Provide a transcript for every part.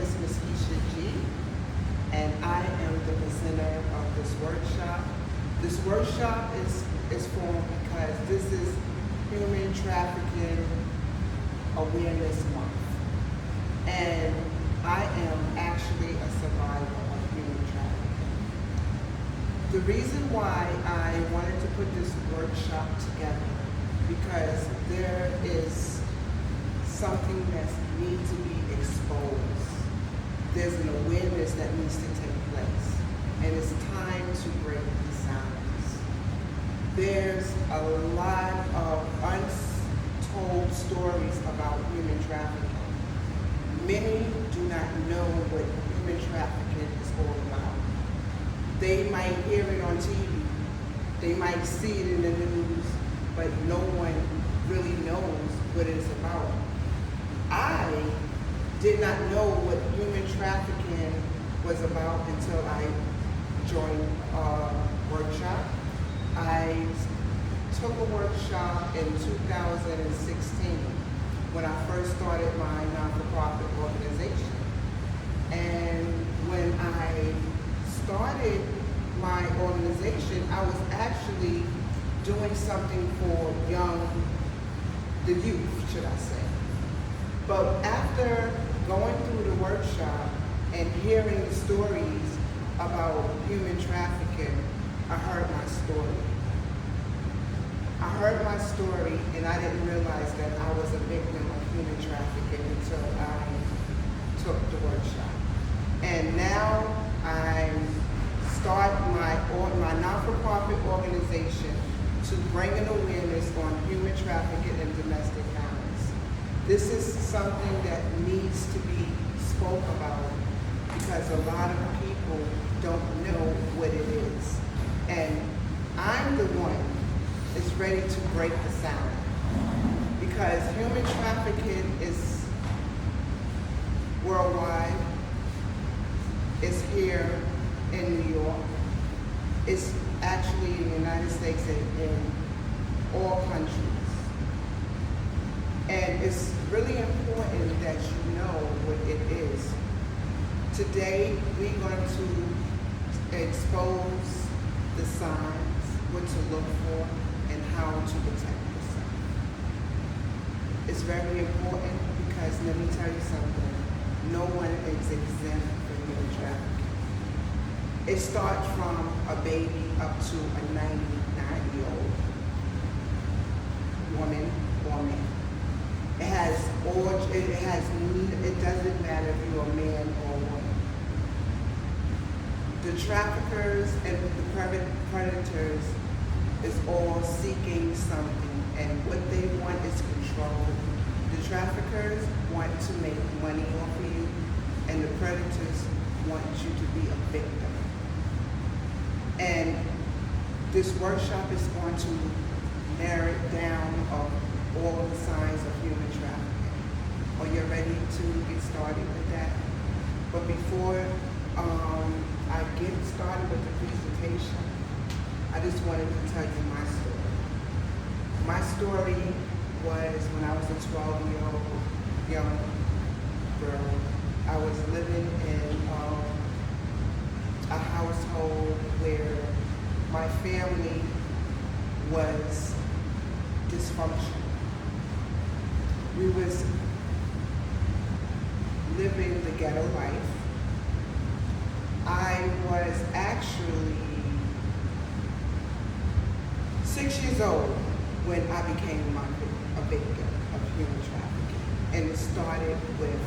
is Ms. Keisha G, and I am the presenter of this workshop. This workshop is formed because this is Human Trafficking Awareness Month, and I am actually a survivor of human trafficking. The reason why I wanted to put this workshop together because there is something that needs to be exposed. There's an awareness that needs to take place, and it's time to break the silence. There's a lot of untold stories about human trafficking. Many do not know what human trafficking is all about. They might hear it on TV, they might see it in the news, but no one really knows what it's about. I did not know what human trafficking was about until I joined a workshop. I took a workshop in 2016 when I first started my non-for-profit organization. And when I started my organization, I was actually doing something for the youth, should I say. But after going through the workshop and hearing the stories about human trafficking, I heard my story. I heard my story, and I didn't realize that I was a victim of human trafficking until I took the workshop. And now I start my non-for-profit organization to bring an awareness on human trafficking and domestic violence. This is something that needs to be spoke about because a lot of people don't know what it is. And I'm the one that's ready to break the silence because human trafficking is worldwide. It's here in New York. It's actually in the United States and in all countries. And it's really important that you know what it is. Today, we're going to expose the signs, what to look for, and how to protect yourself. It's very important because let me tell you something, no one is exempt from human trafficking. It starts from a baby up to a 99-year-old woman or man. It doesn't matter if you're a man or a woman. The traffickers and the predators is all seeking something, and what they want is control. The traffickers want to make money off of you, and the predators want you to be a victim. And this workshop is going to narrow it down of all the signs of human trafficking. Are you ready to get started with that? But before I get started with the presentation, I just wanted to tell you my story. My story was when I was a 12-year-old young girl. I was living in a household where my family was dysfunctional. We was living the ghetto life. I was actually 6 years old when I became a victim of human trafficking. And it started with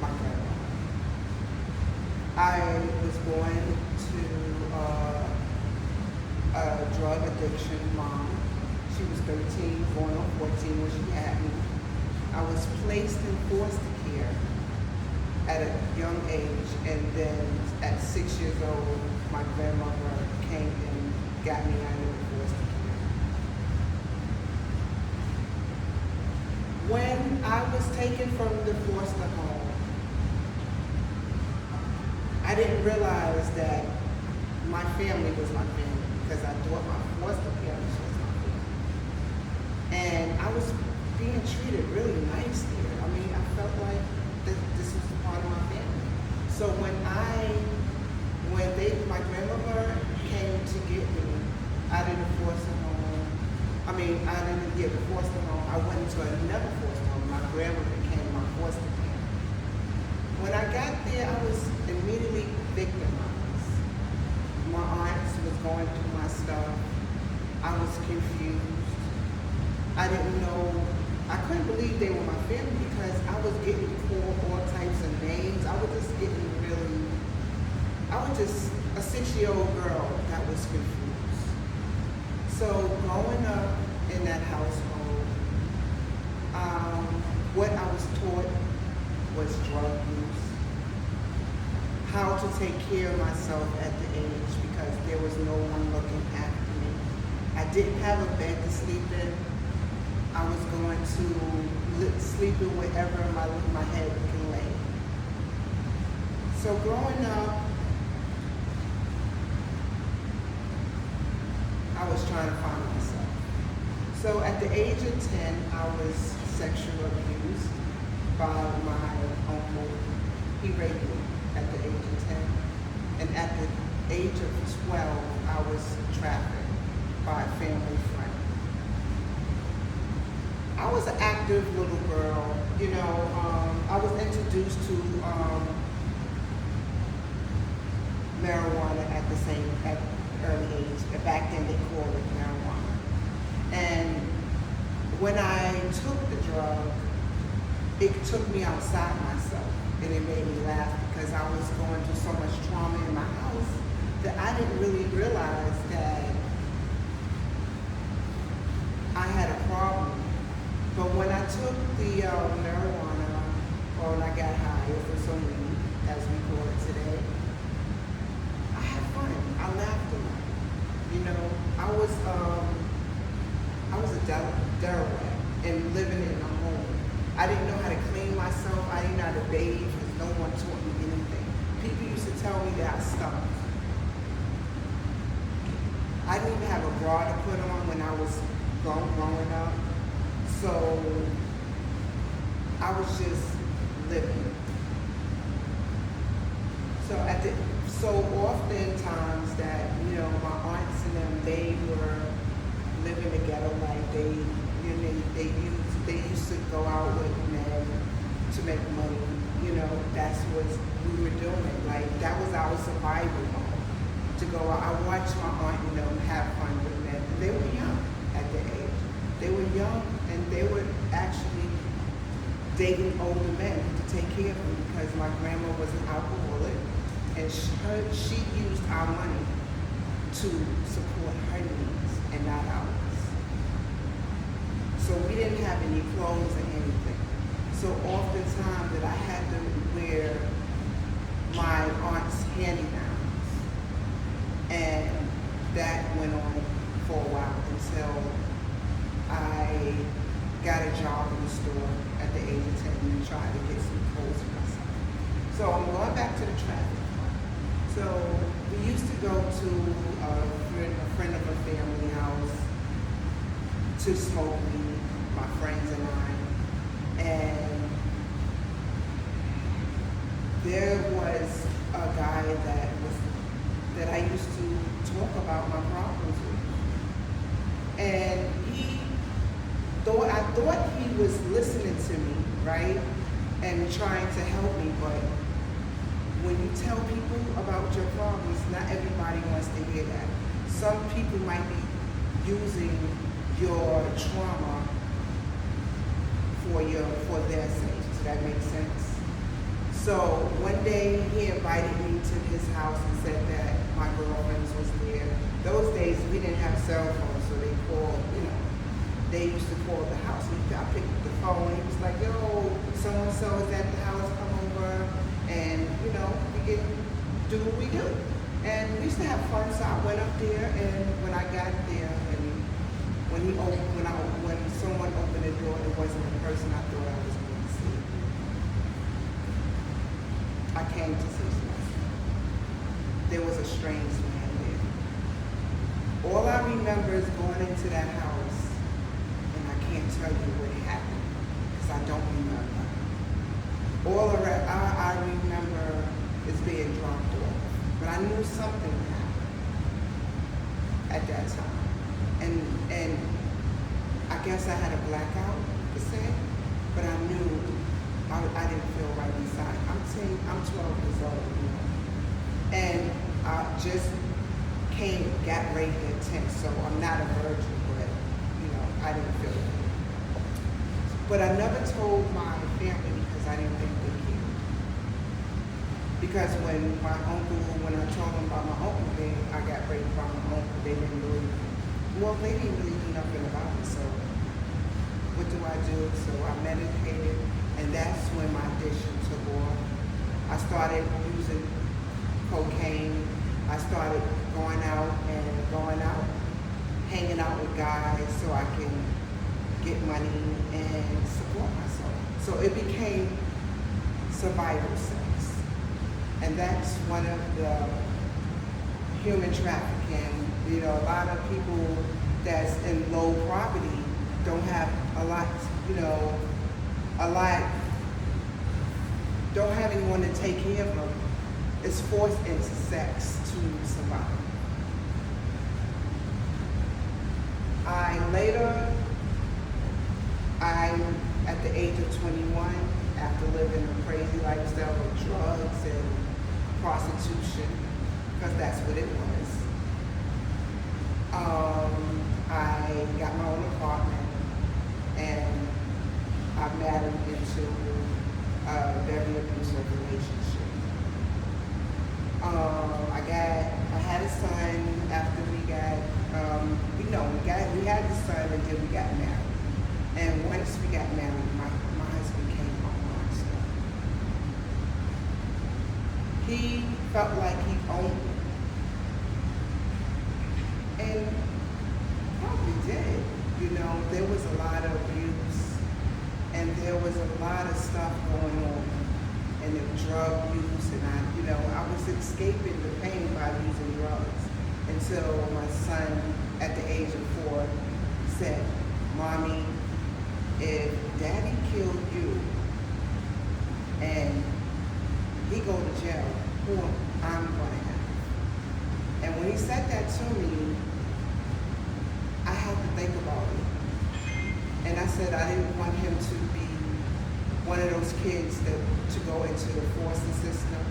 my grandma. I was born to a drug addiction mom. She was 13, going on 14 when she had me. I was placed in foster care at a young age, and then at 6 years old, my grandmother came and got me out of the foster care. When I was taken from the foster home, I didn't realize that my family was my family because I thought my foster parents was my family. And I was being treated really nice here. I mean, I felt like this was part of my my grandmother came to get me out of the foster home, I didn't get the foster home. I went into another foster home. My grandma became my foster parent. When I got there, I was immediately victimized. My aunts was going through my stuff. I was confused. I didn't know. I couldn't believe they were my family because I was getting called all types of names. I was just a 6-year-old girl that was confused. So growing up in that household, what I was taught was drug use, how to take care of myself at the age because there was no one looking after me. I didn't have a bed to sleep in. I was going to sleep in wherever my head can lay. So growing up, I was trying to find myself. So at the age of 10, I was sexually abused by my uncle. He raped me at the age of 10. And at the age of 12, I was trafficked by a family friend. I was an active little girl, I was introduced to marijuana at early age. Back then they called it marijuana. And when I took the drug, it took me outside myself and it made me laugh because I was going through so much trauma in my house that I didn't really realize that I had a problem. But when I took the marijuana, or when I got high, for some reason, as we call it today, I had fun. I laughed a lot. I was a derelict and living in a home. I didn't know how to clean myself. I didn't know how to bathe because no one taught me anything. People used to tell me that I stunk. I didn't even have a bra to put on when I was growing up. So I was just living. So oftentimes that, my aunts and them, they were living the ghetto life. They used to go out with men to make money. That's what we were doing. Like that was our survival mode. To go out. I watched my aunt and them have fun with men. They were young at their age. They were young and they were actually dating older men to take care of them because my grandma was an alcoholic and she used our money to support her needs and not ours. So we didn't have any clothes or anything. So oftentimes that I had to wear my aunt's hand-me-downs. And that went on for a while until I got a job in the store at the age of 10 and tried to get some clothes for myself. So I'm going back to the traffic. So we used to go to a friend of a family house to smoke weed, my friends and I. And there was a guy that I used to talk about my problems with. And I thought he was listening to me, right? And trying to help me, but when you tell people about your problems, not everybody wants to hear that. Some people might be using your trauma for their sake. Does that make sense? So one day he invited me to his house and said that my girlfriends was there. Those days we didn't have cell phones, so they called, they used to call the house. I picked up the phone. He was like, yo, so-and-so is at the house, come over. And, we get do what we do. And we used to have fun, so I went up there, and when I got there, and when someone opened the door, it wasn't the person I thought I was going to see. I came to see someone. There was a strange man there. All I remember is going into that house, and I can't tell you what happened, because I don't remember. All I remember is being drunk. knew something happened at that time. And I guess I had a blackout, per se, but I knew I didn't feel right inside. I'm 12 years old, you know. And I just got raped at 10, so I'm not a virgin, but, you know, I didn't feel it. But I never told my family because I didn't think they cared. Because when I told them about my uncle, I got raped by my uncle, they didn't really, they didn't really do nothing about it, so what do I do? So I meditated, and that's when my addiction took off. I started using cocaine. I started going out, hanging out with guys so I can get money and support myself. So it became survival sex. And that's one of the human trafficking. You know, a lot of people that's in low poverty don't have a lot, don't have anyone to take care of them. It's forced into sex to survive. At the age of 21, after living a crazy lifestyle of drugs and prostitution, because that's what it was, I got my own apartment, and I married into a very abusive relationship. I had a son after we had the son, and then we got married. And once we got married, my husband came a monster. He felt like he owned me. And probably did. You know, there was a lot of abuse, and there was a lot of stuff going on, and the drug use, and I was escaping the pain by using drugs until my son, at the age of 4, said, "Mommy, if Daddy killed you and he go to jail, who I'm gonna have?" And when he said that to me, I had to think about it. And I said I didn't want him to be one of those kids to go into the foster system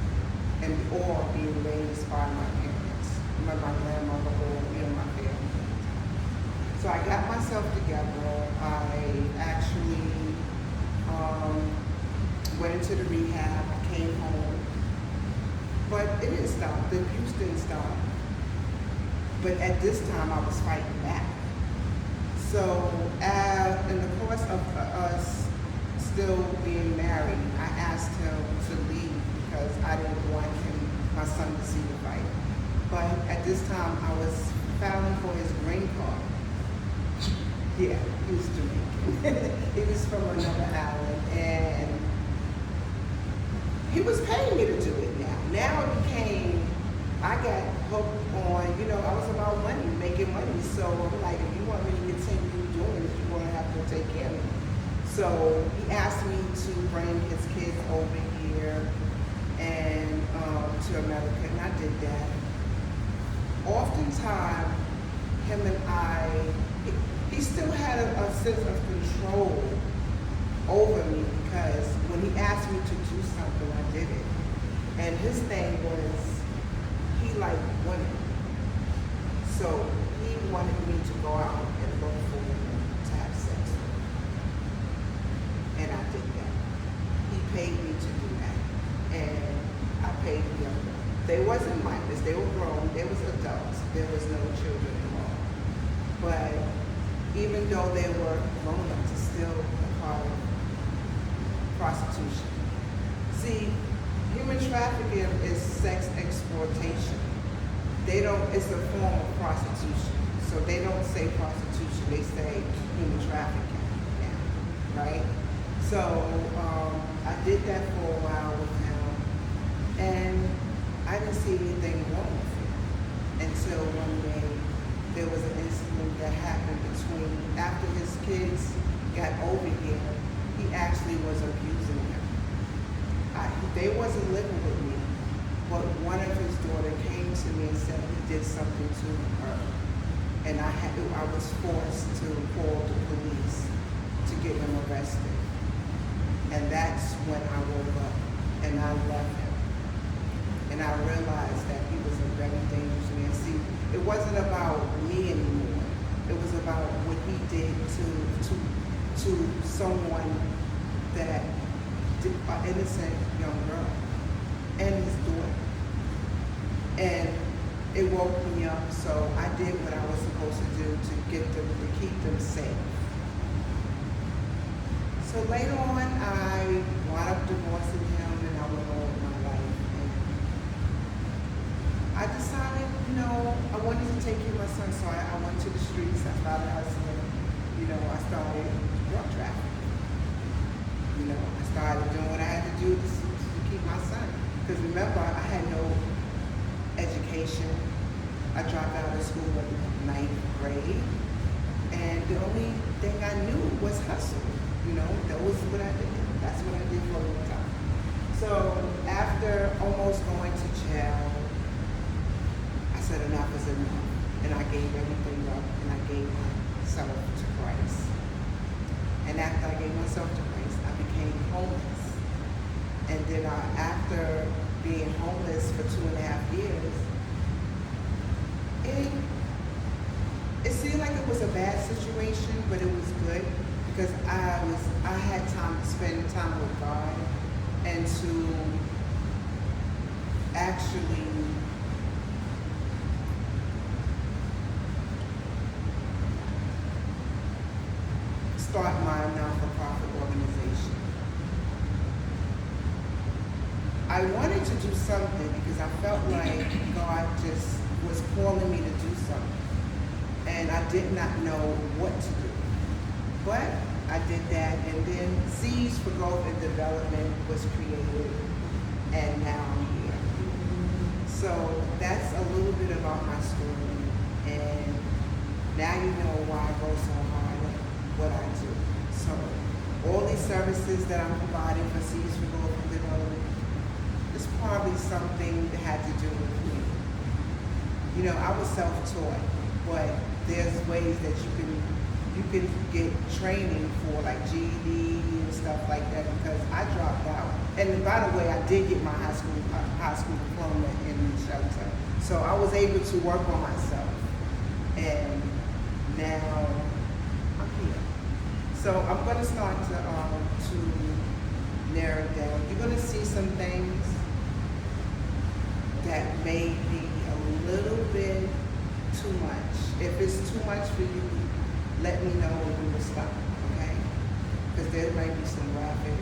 or being raised by my parents, my grandmother, or my family. So I got myself together. I actually went into the rehab. I came home, but it didn't stop. The abuse didn't stop. But at this time, I was fighting back. So in the course of us still being married, I asked him to leave because I didn't want my son to see the fight. But at this time, I was filing for his green card. Yeah, he was Jamaican. He was from another island, and he was paying me to do it now. Now it became, I got hooked on, I was about money, making money. So I'm like, if you want me to continue doing this, you're going to have to take care of me. So he asked me to bring his kids over here and to America, and I did that. Oftentimes, him and he still had a sense of control over me because when he asked me to do something, I did it. And his thing was, he liked women. So he wanted me to go out and look for women to have sex with. And I did that. He paid me to do that. And I paid them. They wasn't minors, they were grown, they was adults. There was no children involved. But even though they were grown ups, it's still a part of prostitution. See, human trafficking is sex exploitation. It's a form of prostitution. So they don't say prostitution, they say human trafficking now, right? So I did that for a while with him, and I didn't see anything wrong with it until one day there was an incident that happened after his kids got over here, he actually was abusing them. They wasn't living with me, but one of his daughter came to me and said he did something to her, and I was forced to call the police to get him arrested. And that's when I woke up and I left him. And I realized that he was a very dangerous man. See, it wasn't about me anymore. It was about what he did to someone that did, an innocent young girl and his daughter. And it woke me up, so I did what I was supposed to do to get them, to keep them safe. So later on, I wound up divorcing him, and I went on with my life. And I decided, I wanted to take care of my son, so I went to the streets. I started hustling. I started drug trafficking. I started doing what I had to do to keep my son. Because remember, I had no education. I dropped out of school in ninth grade, and the only thing I knew was hustle. That was what I did. That's what I did for a long time. So after almost going to jail, I said enough is enough, and I gave everything up, and I gave myself to Christ. And after I gave myself to Christ, I became homeless. And then after being homeless for 2.5 years, it seemed like it was a bad situation, but it was good because I had time to spend time with God and to actually start my non-for-profit organization. I wanted to do something because I felt like God just was calling me to do something, and I did not know what to do. But I did that, and then Seeds for Growth and Development was created, and now I'm here. So that's a little bit about my story, and now you know why I go so hard at what I do. So all these services that I'm providing for Seeds for Growth and Development, it's probably something that had to do with me. I was self-taught, but there's ways that you can get training for like GED and stuff like that because I dropped out. And by the way, I did get my high school diploma in shelter. So I was able to work on myself. And now I'm here. So I'm going to start to narrow it down. You're going to see some things that may be a little bit too much. If it's too much for you, let me know and we will stop, okay? Because there might be some graphic